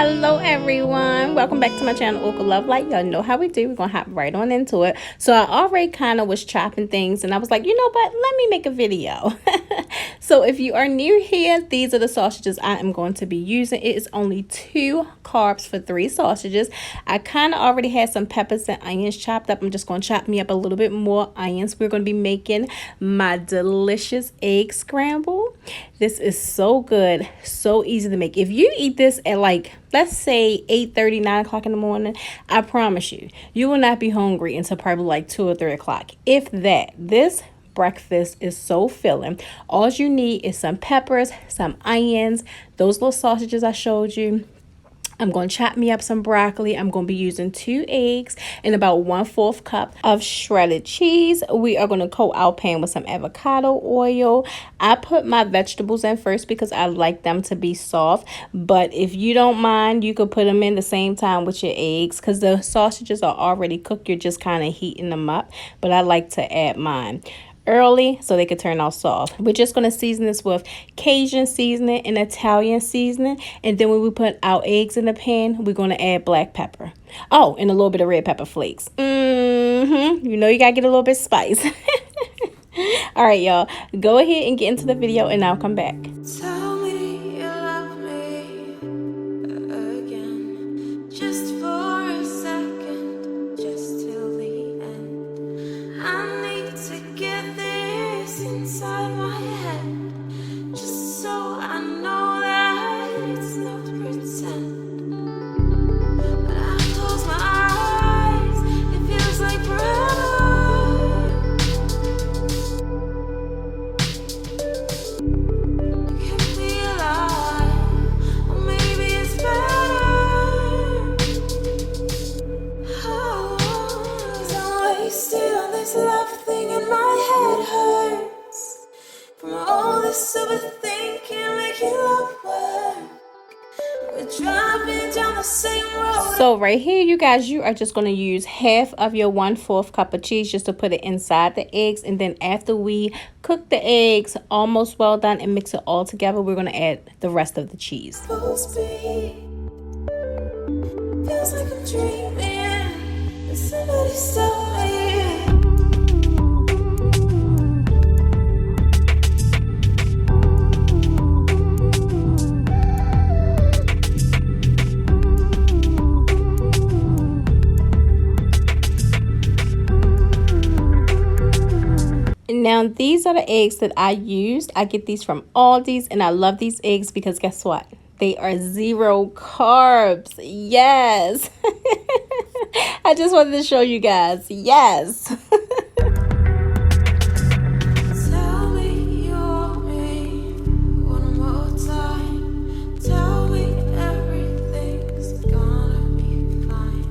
Hello everyone, welcome back to my channel, Oka Love Light. Y'all know how we do. We're gonna hop right on into it. So I already kind of was chopping things and I was like, you know what, let me make a video. So if you are new here, these are the sausages I am going to be using. It is only 2 carbs for 3 sausages. I kind of already had some peppers and onions chopped up. I'm just going to chop me up a little bit more onions. We're going to be making my delicious egg scramble. This is so good, so easy to make. If you eat this at like, let's say 8:30, 9 o'clock in the morning, I promise you, you will not be hungry until probably like 2 or 3 o'clock. If that, this breakfast is so filling. All you need is some peppers, some onions, those little sausages I showed you. I'm going to chop me up some broccoli. I'm going to be using 2 eggs and about 1/4 cup of shredded cheese. We are going to coat our pan with some avocado oil. I put my vegetables in first because I like them to be soft. But if you don't mind, you could put them in the same time with your eggs because the sausages are already cooked. You're just kind of heating them up. But I like to add mine early so they could turn out soft. We're just going to season this with Cajun seasoning and Italian seasoning, and then when we put our eggs in the pan, we're going to add black pepper. Oh, and a little bit of red pepper flakes. You know you gotta get a little bit spice. All right, y'all, go ahead and get into the video and I'll come back. Tell me you love me again, just for a second, just till the end. I need to get this inside my head, just so I know that it's not pretend. When I close my eyes, it feels like forever. Keep me alive, or maybe it's better. Oh, 'cause I'm wasted on this love thing and my head hurts from all this overthinking, making love work. We're driving down the same road. So right here, you guys, you are just going to use half of your 1/4 cup of cheese just to put it inside the eggs. And then after we cook the eggs almost well done and mix it all together, we're going to add the rest of the cheese. Supposed to be. Feels like I'm dreaming, and somebody stop me. Now, these are the eggs that I used. I get these from Aldi's, and I love these eggs because guess what? They are 0 carbs. Yes. I just wanted to show you guys. Yes. Tell me you want me one more time. Tell me everything's gonna be fine.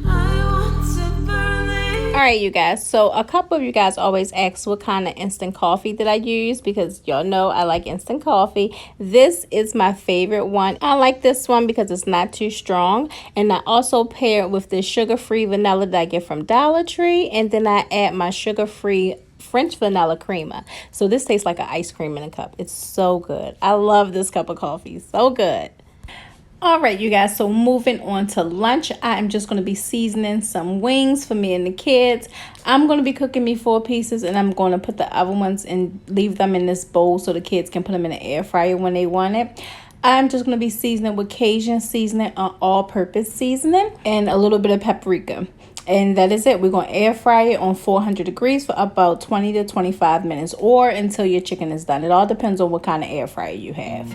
I want to burn it. All right, you guys. So a couple of you guys always ask what kind of instant coffee that I use because y'all know I like instant coffee. This is my favorite one. I like this one because it's not too strong. And I also pair it with this sugar-free vanilla that I get from Dollar Tree. And then I add my sugar-free French vanilla creamer. So this tastes like an ice cream in a cup. It's so good. I love this cup of coffee. So good. All right, you guys, so moving on to lunch, I am just going to be seasoning some wings for me and the kids. I'm going to be cooking me 4 pieces, and I'm going to put the other ones and leave them in this bowl so the kids can put them in the air fryer when they want it. I'm just going to be seasoning with Cajun seasoning, all-purpose seasoning, and a little bit of paprika. And that is it. We're going to air fry it on 400 degrees for about 20 to 25 minutes or until your chicken is done. It all depends on what kind of air fryer you have.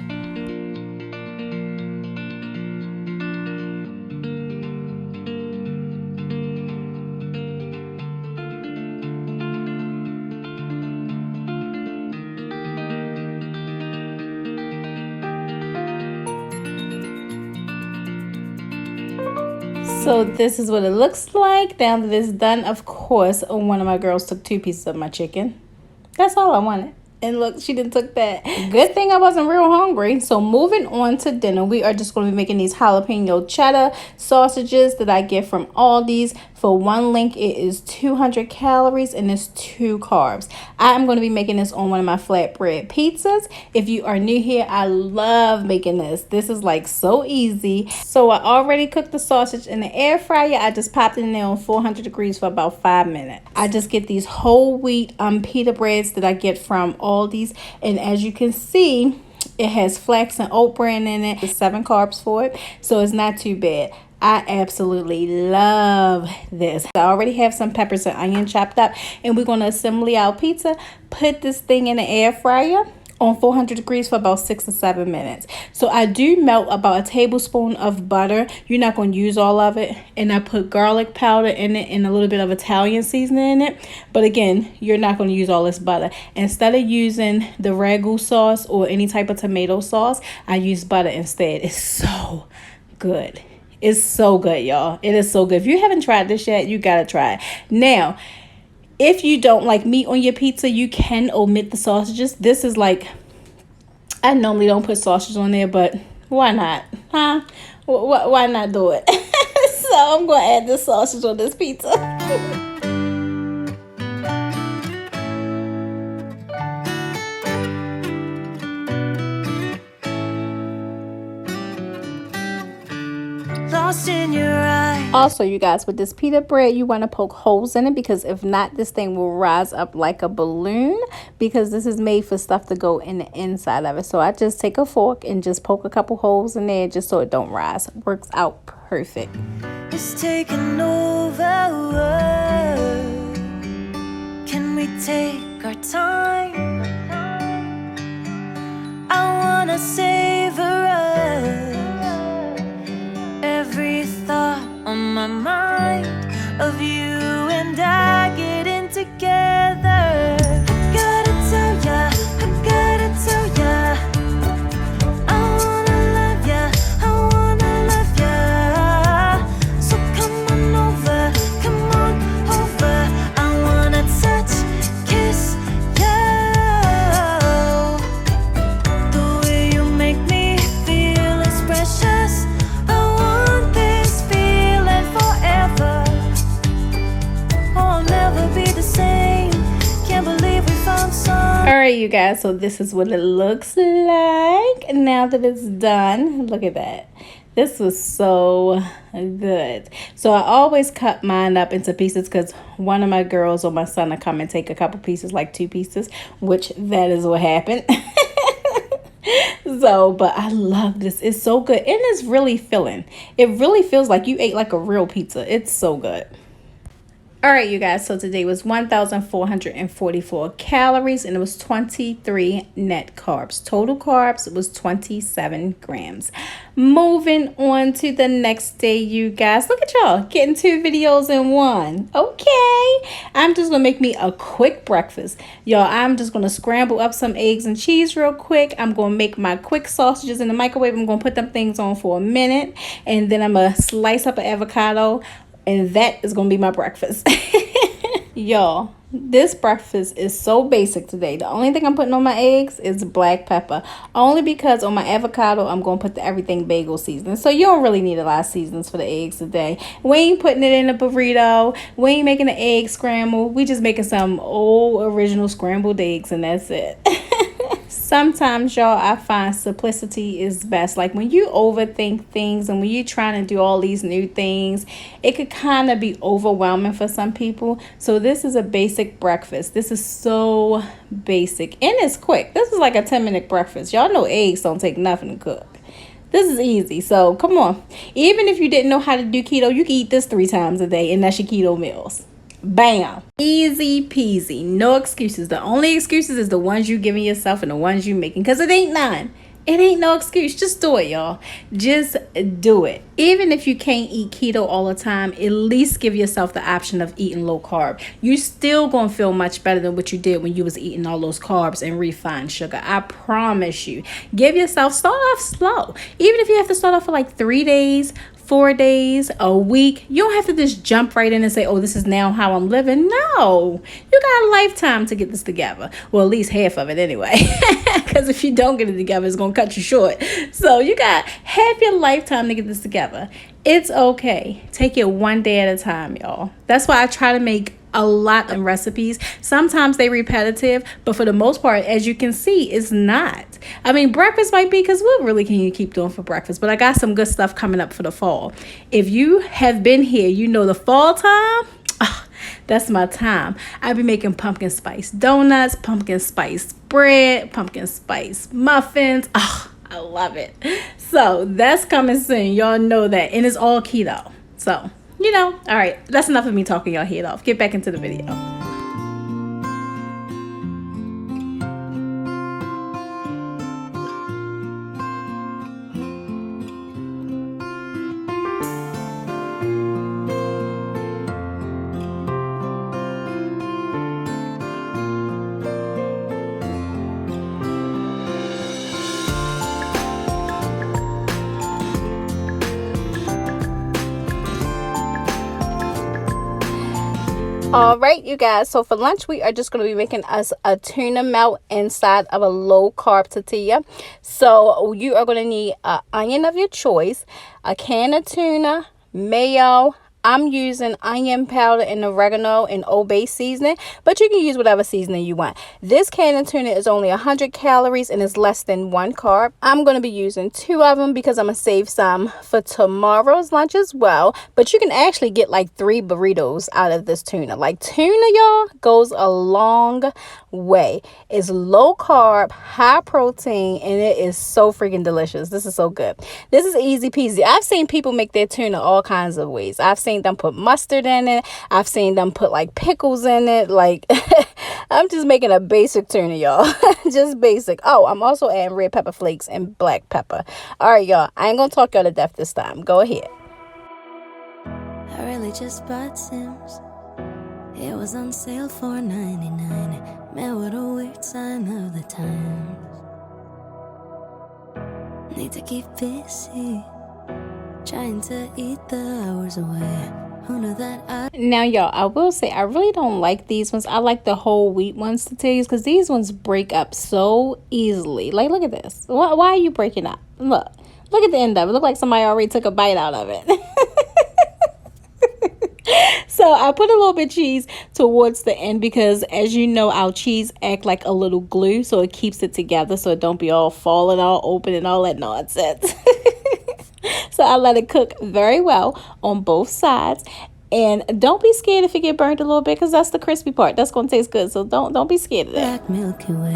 So this is what it looks like. Now that it's done, of course, one of my girls took 2 pieces of my chicken. That's all I wanted. And look, she done took that. Good thing I wasn't real hungry. So moving on to dinner, we are just going to be making these jalapeno cheddar sausages that I get from Aldi's. For one link, it is 200 calories and it's 2 carbs. I am going to be making this on one of my flatbread pizzas. If you are new here, I love making this. This is like so easy. So I already cooked the sausage in the air fryer. I just popped it in there on 400 degrees for about 5 minutes. I just get these whole wheat pita breads that I get from Aldi's, and as you can see, it has flax and oat bran in it. There's 7 carbs for it, so it's not too bad. I absolutely love this. I already have some peppers and onion chopped up, and we're going to assemble our pizza. Put this thing in the air fryer on 400 degrees for about 6 or 7 minutes. So I do melt about a tablespoon of butter. You're not going to use all of it. And I put garlic powder in it and a little bit of Italian seasoning in it. But again, you're not going to use all this butter. Instead of using the ragu sauce or any type of tomato sauce, I use butter instead. It's so good. It's so good, y'all. It is so good. If you haven't tried this yet, you got to try it. Now, if you don't like meat on your pizza, you can omit the sausages. This is like, I normally don't put sausage on there, but why not? Huh? Why not do it? So I'm going to add the sausage on this pizza. Lost in your eyes. Also, you guys, with this pita bread, you want to poke holes in it, because if not, this thing will rise up like a balloon, because this is made for stuff to go in the inside of it. So I just take a fork and just poke a couple holes in there just so it don't rise. Works out perfect. It's taking over. Can we take our time? I wanna savor us. Every thought on my mind of you and I getting together. I gotta tell ya, I gotta tell ya, I wanna love ya, I wanna love ya. So come on over, I wanna touch, kiss ya. The way you make me feel is precious. Alright, you guys, so this is what it looks like now that it's done. Look at that. This was so good. So I always cut mine up into pieces, because one of my girls or my son will come and take a couple pieces, like 2 pieces, which that is what happened. So, but I love this. It's so good, and it's really filling. It really feels like you ate like a real pizza. It's so good. All right, you guys, so today was 1,444 calories, and it was 23 net carbs. Total carbs was 27 grams. Moving on to the next day, you guys. Look at y'all, getting 2 videos in one. Okay, I'm just going to make me a quick breakfast. Y'all, I'm just going to scramble up some eggs and cheese real quick. I'm going to make my quick sausages in the microwave. I'm going to put them things on for a minute, and then I'm going to slice up an avocado. And that is going to be my breakfast. Y'all, this breakfast is so basic today. The only thing I'm putting on my eggs is black pepper. Only because on my avocado, I'm going to put the everything bagel seasoning. So you don't really need a lot of seasonings for the eggs today. We ain't putting it in a burrito. We ain't making an egg scramble. We just making some old original scrambled eggs, and that's it. Sometimes, y'all, I find simplicity is best. Like when you overthink things and when you're trying to do all these new things, it could kind of be overwhelming for some people. So this is a basic breakfast. This is so basic, and it's quick. This is like a 10-minute breakfast. Y'all know eggs don't take nothing to cook. This is easy. So come on. Even if you didn't know how to do keto, you can eat this 3 times a day, and that's your keto meals. Bam. Easy peasy. No excuses. The only excuses is the ones you giving yourself and the ones you making, because it ain't none. It ain't no excuse. Just do it, y'all. Just do it. Even if you can't eat keto all the time, at least give yourself the option of eating low carb. You still gonna feel much better than what you did when you was eating all those carbs and refined sugar. I promise you. Give yourself, start off slow. Even if you have to start off for like 3 days, 4 days, a week. You don't have to just jump right in and say, oh, this is now how I'm living. No, you got a lifetime to get this together. Well, at least half of it anyway. Because if you don't get it together, it's going to cut you short. So you got half your lifetime to get this together. It's okay. Take it one day at a time, y'all. That's why I try to make a lot of recipes. Sometimes they repetitive, but for the most part, as you can see, it's not. I mean, breakfast might be, because what really can you keep doing for breakfast? But I got some good stuff coming up for the fall. If you have been here, you know the fall time. That's my time. I'll be making pumpkin spice donuts, pumpkin spice bread, pumpkin spice muffins. I love it. So that's coming soon. Y'all know that. And it's all keto. So, all right. That's enough of me talking y'all head off. Get back into the video. All right, you guys. So for lunch, we are just going to be making us a tuna melt inside of a low carb tortilla. So you are going to need an onion of your choice, a can of tuna, mayo. I'm using onion powder and oregano and Old Bay seasoning, but you can use whatever seasoning you want. This can of tuna is only 100 calories and is less than 1 carb. I'm going to be using 2 of them because I'm going to save some for tomorrow's lunch as well. But you can actually get like 3 burritos out of this tuna. Like tuna, y'all, goes a long way. It's low carb, high protein, and it is so freaking delicious. This is so good. This is easy peasy. I've seen people make their tuna all kinds of ways. I've seen them put mustard in it. I've seen them put like pickles in it. Like I'm just making a basic tuna, y'all. Just basic. Oh, I'm also adding red pepper flakes and black pepper. All right, y'all. I ain't gonna talk y'all to death this time. Go ahead. I really just bought Sims. It was on sale for $99. Man, what a weird sign of the times. Need to keep busy, trying to eat the hours away. Who knew that Now, y'all, I will say I really don't like these ones. I like the whole wheat ones to taste because these ones break up so easily. Like, look at this. Why are you breaking up? Look at the end of it. Look like somebody already took a bite out of it. So I put a little bit of cheese towards the end because, as you know, our cheese act like a little glue, so it keeps it together so it don't be all falling all open and all that nonsense. So I let it cook very well on both sides. And don't be scared if it get burnt a little bit because that's the crispy part. That's going to taste good. So don't be scared of that. Black Milky Way.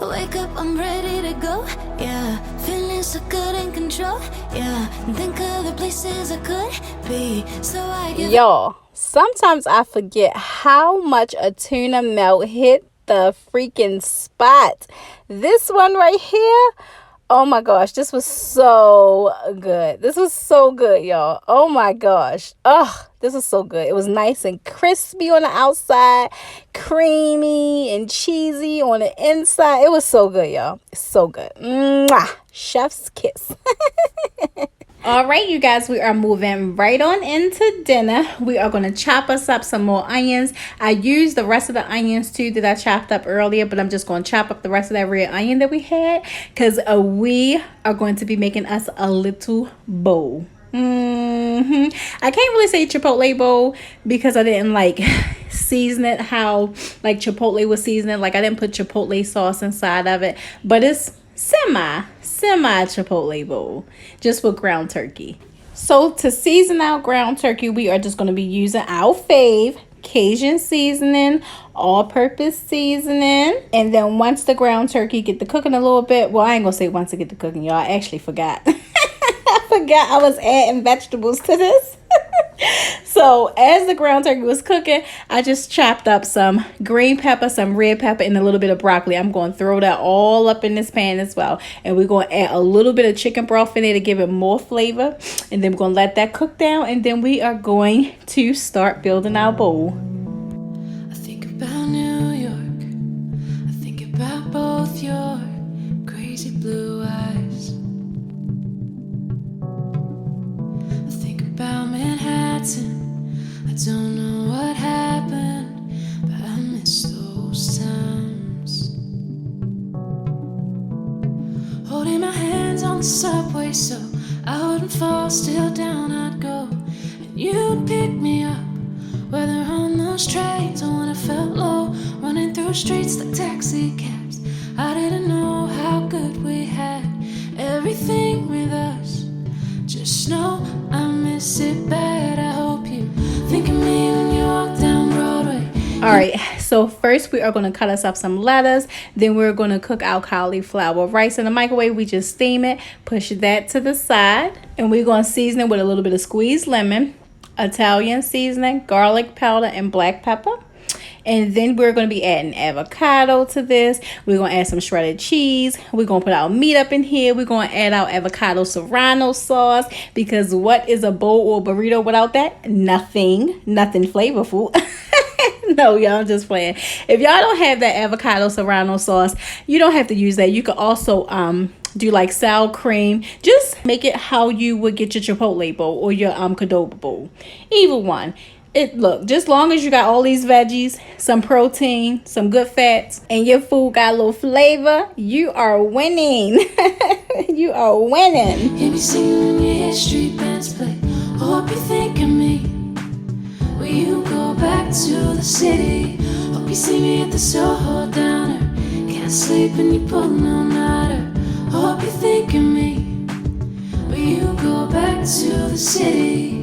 Wake up, I'm ready to go. Yeah, feeling so good in control. Yeah, think of the places I could be. So I give Y'all, sometimes I forget how much a tuna melt hit the freaking spot. This one right here. Oh my gosh, this was so good. This was so good, y'all. Oh my gosh. This was so good. It was nice and crispy on the outside, creamy and cheesy on the inside. It was so good, y'all. So good. Mwah. Chef's kiss. All right, you guys, we are moving right on into dinner. We are going to chop us up some more onions. I used the rest of the onions too that I chopped up earlier, but I'm just going to chop up the rest of that red onion that we had because we are going to be making us a little bowl. I can't really say chipotle bowl because I didn't like season it how like chipotle was seasoning. Like I didn't put chipotle sauce inside of it, but it's semi chipotle bowl just with ground turkey. So to season our ground turkey, we are just going to be using our fave Cajun seasoning, all-purpose seasoning. And then once the ground turkey get to cooking a little bit, well, I ain't gonna say once it get to cooking, y'all. I actually forgot. I forgot I was adding vegetables to this. So as the ground turkey was cooking, I just chopped up some green pepper, some red pepper, and a little bit of broccoli. I'm going to throw that all up in this pan as well. And we're going to add a little bit of chicken broth in there to give it more flavor. And then we're going to let that cook down. And then we are going to start building our bowl. I think about New York. I think about both your crazy blue eyes. wouldn't fall, still down I'd go. And you'd pick me up, whether on those trains or when I felt low, running through streets like taxi cabs. I didn't know how good we had everything with us. Just know I miss it bad. I hope you think of me when you walk down Broadway. All right, so first we are going to cut us up some lettuce. Then we're going to cook our cauliflower rice in the microwave. We just steam it, push that to the side, and we're going to season it with a little bit of squeezed lemon, Italian seasoning, garlic powder, and black pepper. And then we're going to be adding avocado to this. We're going to add some shredded cheese. We're going to put our meat up in here. We're going to add our avocado serrano sauce, because what is a bowl or burrito without that? Nothing flavorful. No, y'all, I'm just playing. If y'all don't have that avocado serrano sauce, you don't have to use that. You could also do like sour cream. Just make it how you would get your Chipotle bowl or your Qdoba bowl. Either one. Look, just long as you got all these veggies, some protein, some good fats, and your food got a little flavor, you are winning. You are winning. Hear me singing when you hear street bands play. Hope you think of me when you go back to the city. Hope you see me at the Soho Downer. Can't sleep when you pull no nighter. Hope you think of me when you go back to the city.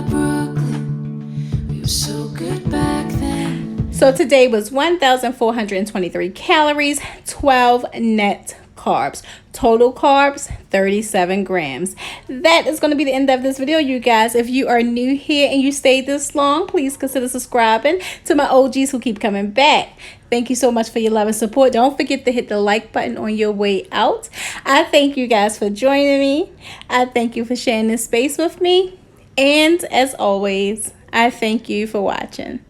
Brooklyn, we were so good back then. So today was 1,423 calories, 12 net carbs. Total carbs, 37 grams. That is going to be the end of this video, you guys. If you are new here and you stayed this long, please consider subscribing. To my OGs who keep coming back, thank you so much for your love and support. Don't forget to hit the like button on your way out. I thank you guys for joining me. I thank you for sharing this space with me. And as always, I thank you for watching.